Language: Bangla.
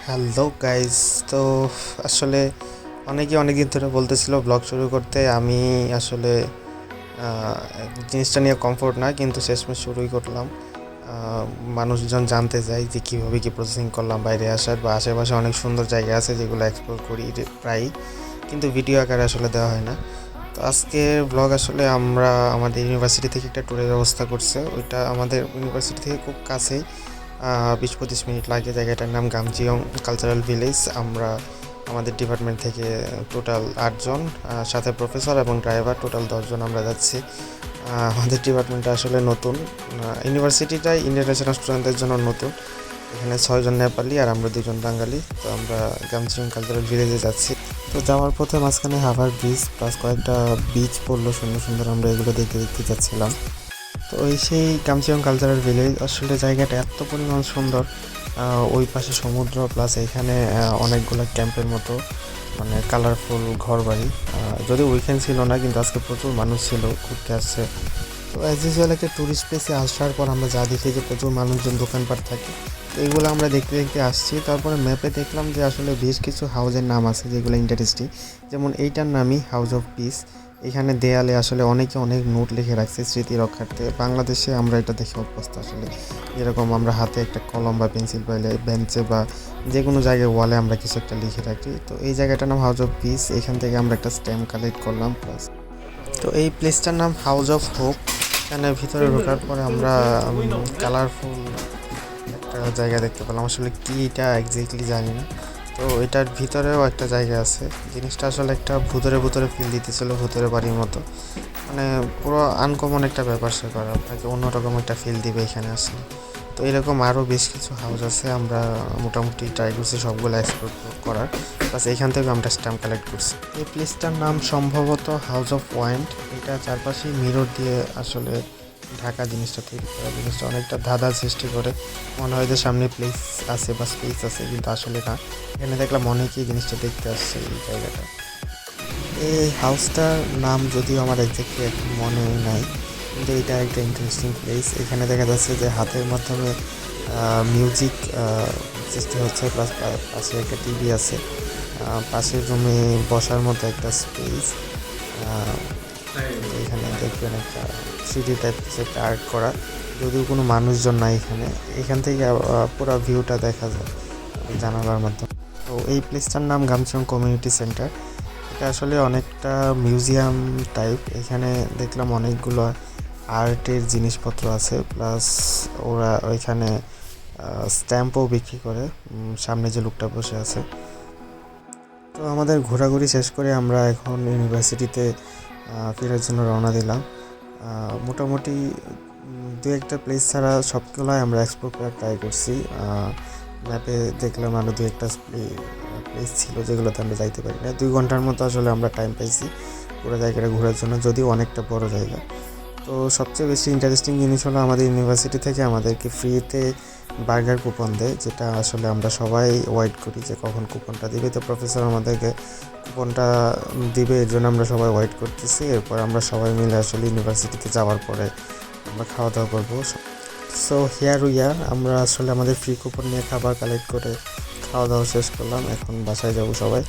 Hello guys. তো আসলে অনেকে অনেক দিন ধরে বলতেছিল ব্লগ শুরু করতে। আমি আসলে আহ, জিনিসটা নিয়ে কমফোর্ট না, কিন্তু শেষমেশ শুরুই করলাম। মানুষজন জানতে চায় যে কীভাবে কী প্রসেসিং করলাম বাইরে আসার, বা আশেপাশে অনেক সুন্দর জায়গা আছে যেগুলো এক্সপ্লোর করি প্রায়ই, কিন্তু ভিডিও আকারে আসলে দেওয়া হয় না। তো আজকের ব্লগ আসলে আমরা আমাদের ইউনিভার্সিটি থেকে একটা ট্যুরের ব্যবস্থা করছে। ওইটা আমাদের ইউনিভার্সিটি থেকে খুব কাছেই, 20-25 মিনিট লাগে। জায়গাটার নাম গামচিয়ং কালচারাল ভিলেজ। আমরা আমাদের ডিপার্টমেন্ট থেকে টোটাল 8 জন, সাথে প্রফেসর এবং ড্রাইভার, টোটাল 10 জন আমরা যাচ্ছি। আমাদের ডিপার্টমেন্টটা আসলে নতুন, ইউনিভার্সিটিটাই ইন্টারন্যাশনাল স্টুডেন্টদের জন্য নতুন। এখানে 6 জন নেপালি আর আমরা 2 জন বাঙালি। তো আমরা গামচিয়ং কালচারাল ভিলেজে যাচ্ছি। তো যাওয়ার পথে মাঝখানে হাভার ব্রিজ প্লাস কয়েকটা বিচ পড়লো সুন্দর সুন্দর, আমরা এগুলো দেখতে দেখতে যাচ্ছিলাম। তো সেই কামচিয়ং কালচারাল ভিলেজ আসলে জায়গাটা এত পরিমাণ সুন্দর। ওই পাশে সমুদ্র, প্লাস এখানে অনেকগুলো ক্যাম্পের মতো, মানে কালারফুল ঘর বাড়ি। যদি উইকেন্ড ছিল না, কিন্তু আজকে প্রচুর মানুষ ছিল, ঘুরতে আসছে। তো অ্যাজ ইউজুয়াল একটা ট্যুরিস্ট প্লেসে আসার পর আমরা যা দেখি যে প্রচুর মানুষজন, দোকানপাট থাকে। তো এগুলো আমরা দেখতে দেখতে আসছি। তারপরে ম্যাপে দেখলাম যে আসলে বেশ কিছু হাউজের নাম আছে যেগুলো ইন্টারেস্টিং। যেমন এইটার নামই হাউস অফ পিস। এখানে দেয়ালে আসলে অনেকে অনেক নোট লিখে রাখছে স্মৃতি রক্ষার্থে। বাংলাদেশে আমরা এটা দেখে অভ্যস্ত আসলে, যেরকম আমরা হাতে একটা কলম বা পেন্সিল পাইলে বেঞ্চে বা যে কোনো জায়গায় ওয়ালে আমরা কিছু একটা লিখে রাখি। তো এই জায়গাটার নাম হাউস অফ পিস। এখান থেকে আমরা একটা স্ট্যাম্প কালেক্ট করলাম প্লাস। তো এই প্লেসটার নাম হাউস অফ হোপ। এখানে ভিতরে ঢোকার পরে আমরা কালারফুল একটা জায়গা দেখতে পেলাম। আসলে কি এটা এক্স্যাক্টলি জানি না। তো এটার ভিতরেও একটা জায়গা আছে। জিনিসটা আসলে একটা ভূতরে ভূতরে ফিল দিতেছিল, ভূতরে বাড়ির মতো। মানে পুরো আনকমন একটা ব্যাপার স্যাপার, আপনাকে অন্যরকম একটা ফিল দিবে এখানে আসলে। তো এরকম আরও বেশ কিছু হাউস আছে, আমরা মোটামুটি ট্রাই করছি সবগুলো এক্সপ্লোর করার। প্লাস এখান থেকে আমরা স্ট্যাম্প কালেক্ট করছি। এই প্লেসটার নাম সম্ভবত হাউস অফ ওয়াইন্ড। এটা চারপাশে মিরর দিয়ে আসলে ঢাকা, জিনিসটা তৈরি করা। জিনিসটা অনেকটা ধাঁধা সৃষ্টি করে, মনে হয় যে সামনে প্লেস আছে বা স্পেস আছে, কিন্তু আসলে না। এখানে দেখলাম অনেকেই জিনিসটা দেখতে আসছে এই জায়গাটা। এই হাউসটার নাম যদিও আমার এক্স্যাক্টলি এখন মনে নাই, কিন্তু এটা একটা ইন্টারেস্টিং প্লেস। এখানে দেখা যাচ্ছে যে হাতের মাধ্যমে মিউজিক সৃষ্টি হচ্ছে, প্লাস পাশে একটা টিভি আছে। পাশের রুমে বসার মতো একটা স্পেস। এখানে দেখবেন একটা সিটি টাইপ কিছু একটা আর্ট করা, যদিও কোনো মানুষজন নাই এখানে। এখান থেকে পুরো ভিউটা দেখা যায় জানালার মাধ্যমে। তো এই প্লেসটার নাম গামচং কমিউনিটি সেন্টার। এটা আসলে অনেকটা মিউজিয়াম টাইপ। এখানে দেখলাম অনেকগুলো আর্টের জিনিসপত্র আছে, প্লাস ওরা ওইখানে স্ট্যাম্পও বিক্রি করে। সামনে যে লোকটা বসে আছে। তো আমাদের ঘোরাঘুরি শেষ করে আমরা এখন ইউনিভার্সিটিতে ফেরার জন্য রওনা দিলাম। মোটামুটি দু একটা প্লেস ছাড়া সবগুলোই আমরা এক্সপ্লোর করার ট্রাই করছি। ম্যাপে দেখলাম আরও দু একটা প্লেস ছিল যেগুলোতে আমরা যাইতে পারি না। 2 ঘন্টার মতো আসলে আমরা টাইম পাইছি পুরো জায়গাটা ঘোরার জন্য, যদিও অনেকটা বড় জায়গা। তো সবচেয়ে বেশি ইন্টারেস্টিং জিনিস হলো আমাদের ইউনিভার্সিটি থেকে আমাদেরকে ফ্রিতে বার্গার কুপন দেয়, যেটা আসলে আমরা সবাই ওয়েট করি যে কখন কুপনটা দিবে। তো প্রফেসর আমাদেরকে কুপনটা দিবে, এর জন্য আমরা সবাই ওয়েট করতেছি। এরপর আমরা সবাই মিলে আসলে ইউনিভার্সিটিতে যাওয়ার পরে আমরা খাওয়া দাওয়া করবো। সো হিয়ার উই আর, আমরা আসলে আমাদের ফ্রি কুপন নিয়ে খাবার কালেক্ট করে খাওয়া দাওয়া শেষ করলাম। এখন বাসায় যাব সবাই।